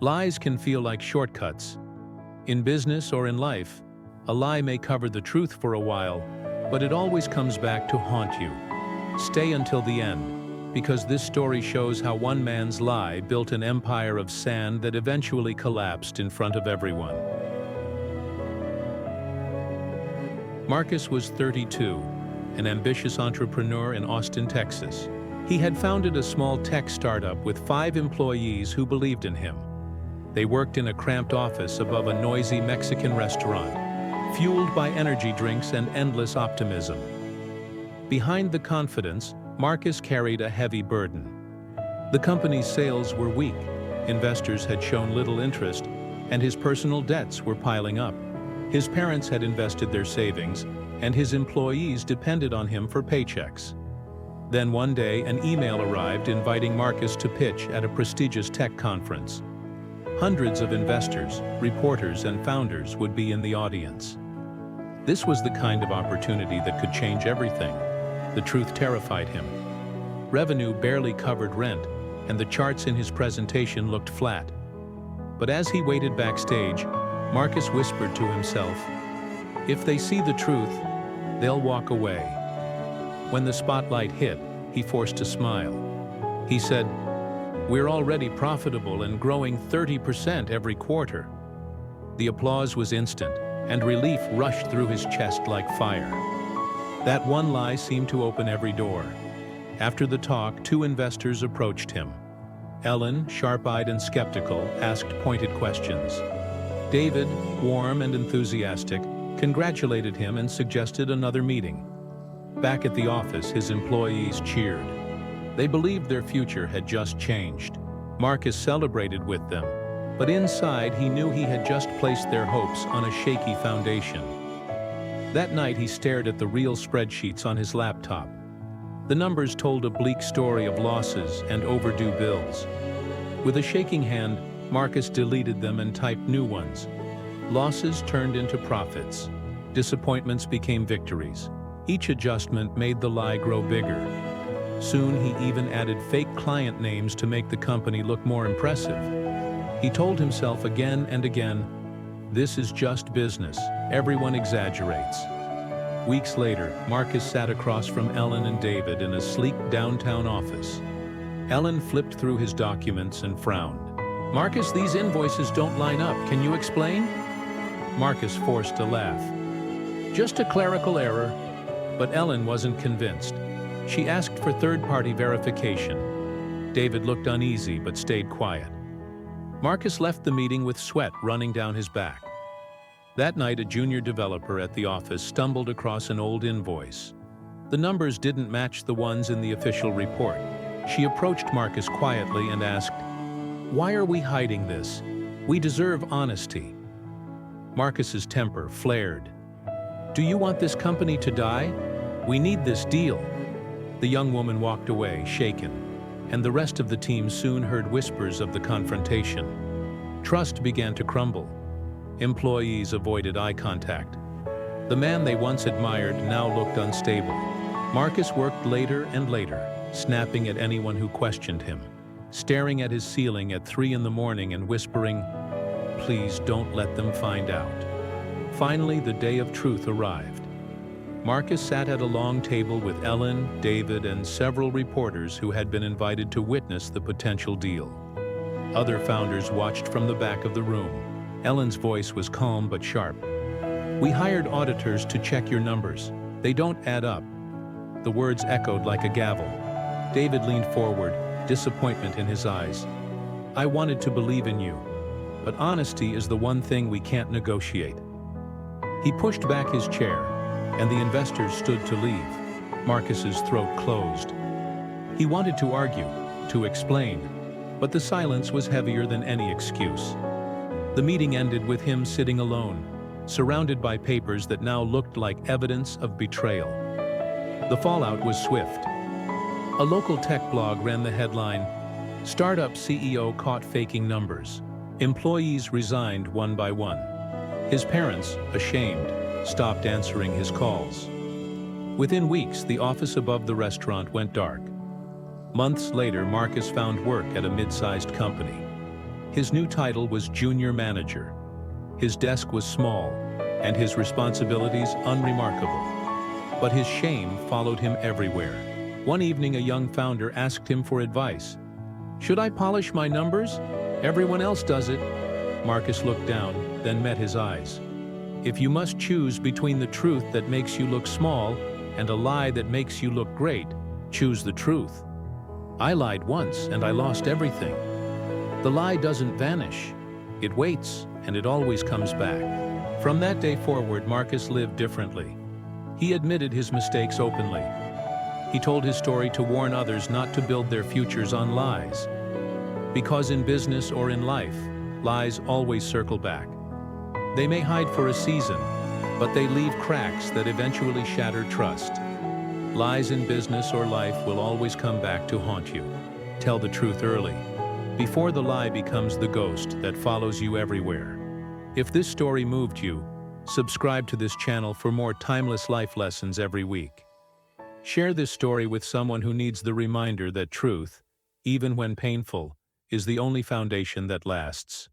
Lies can feel like shortcuts. In business or in life, a lie may cover the truth for a while, but it always comes back to haunt you. Stay until the end, because this story shows how one man's lie built an empire of sand that eventually collapsed in front of everyone. Marcus was 32, an ambitious entrepreneur in Austin, Texas. He had founded a small tech startup with 5 employees who believed in him. They worked in a cramped office above a noisy Mexican restaurant, fueled by energy drinks and endless optimism. Behind the confidence, Marcus carried a heavy burden. The company's sales were weak, investors had shown little interest, and his personal debts were piling up. His parents had invested their savings, and his employees depended on him for paychecks. Then one day, an email arrived inviting Marcus to pitch at a prestigious tech conference. Hundreds of investors, reporters, and founders would be in the audience. This was the kind of opportunity that could change everything. The truth terrified him. Revenue barely covered rent, and the charts in his presentation looked flat. But as he waited backstage, Marcus whispered to himself, "If they see the truth, they'll walk away." When the spotlight hit, he forced a smile. He said, "We're already profitable and growing 30% every quarter." The applause was instant, and relief rushed through his chest like fire. That one lie seemed to open every door. After the talk, 2 investors approached him. Ellen, sharp-eyed and skeptical, asked pointed questions. David, warm and enthusiastic, congratulated him and suggested another meeting. Back at the office, his employees cheered. They believed their future had just changed. Marcus celebrated with them, but inside he knew he had just placed their hopes on a shaky foundation. That night he stared at the real spreadsheets on his laptop. The numbers told a bleak story of losses and overdue bills. With a shaking hand, Marcus deleted them and typed new ones. Losses turned into profits. Disappointments became victories. Each adjustment made the lie grow bigger. Soon he even added fake client names to make the company look more impressive. He told himself again and again, "This is just business. Everyone exaggerates." Weeks later, Marcus sat across from Ellen and David in a sleek downtown office. Ellen flipped through his documents and frowned. "Marcus, these invoices don't line up. Can you explain?" Marcus forced a laugh. "Just a clerical error." But Ellen wasn't convinced. She asked for third-party verification. David looked uneasy but stayed quiet. Marcus left the meeting with sweat running down his back. That night, a junior developer at the office stumbled across an old invoice. The numbers didn't match the ones in the official report. She approached Marcus quietly and asked, "Why are we hiding this? We deserve honesty." Marcus's temper flared. "Do you want this company to die? We need this deal." The young woman walked away, shaken, and the rest of the team soon heard whispers of the confrontation. Trust began to crumble. Employees avoided eye contact. The man they once admired now looked unstable. Marcus worked later and later, snapping at anyone who questioned him, staring at his ceiling at 3 in the morning and whispering, "Please don't let them find out." Finally, the day of truth arrived. Marcus sat at a long table with Ellen, David, and several reporters who had been invited to witness the potential deal. Other founders watched from the back of the room. Ellen's voice was calm but sharp. "We hired auditors to check your numbers. They don't add up." The words echoed like a gavel. David leaned forward, disappointment in his eyes. "I wanted to believe in you, but honesty is the one thing we can't negotiate." He pushed back his chair, and the investors stood to leave. Marcus's throat closed. He wanted to argue, to explain, but the silence was heavier than any excuse. The meeting ended with him sitting alone, surrounded by papers that now looked like evidence of betrayal. The fallout was swift. A local tech blog ran the headline, "Startup CEO caught faking numbers. Employees resigned one by one." His parents, ashamed, stopped answering his calls. Within weeks, the office above the restaurant went dark. Months later, Marcus found work at a mid-sized company. His new title was junior manager. His desk was small, and his responsibilities unremarkable. But his shame followed him everywhere. One evening, a young founder asked him for advice. "Should I polish my numbers? Everyone else does it." Marcus looked down, then met his eyes. "If you must choose between the truth that makes you look small and a lie that makes you look great, choose the truth. I lied once and I lost everything. The lie doesn't vanish. It waits, and it always comes back." From that day forward, Marcus lived differently. He admitted his mistakes openly. He told his story to warn others not to build their futures on lies. Because in business or in life, lies always circle back. They may hide for a season, but they leave cracks that eventually shatter trust. Lies in business or life will always come back to haunt you. Tell the truth early, before the lie becomes the ghost that follows you everywhere. If this story moved you, subscribe to this channel for more timeless life lessons every week. Share this story with someone who needs the reminder that truth, even when painful, is the only foundation that lasts.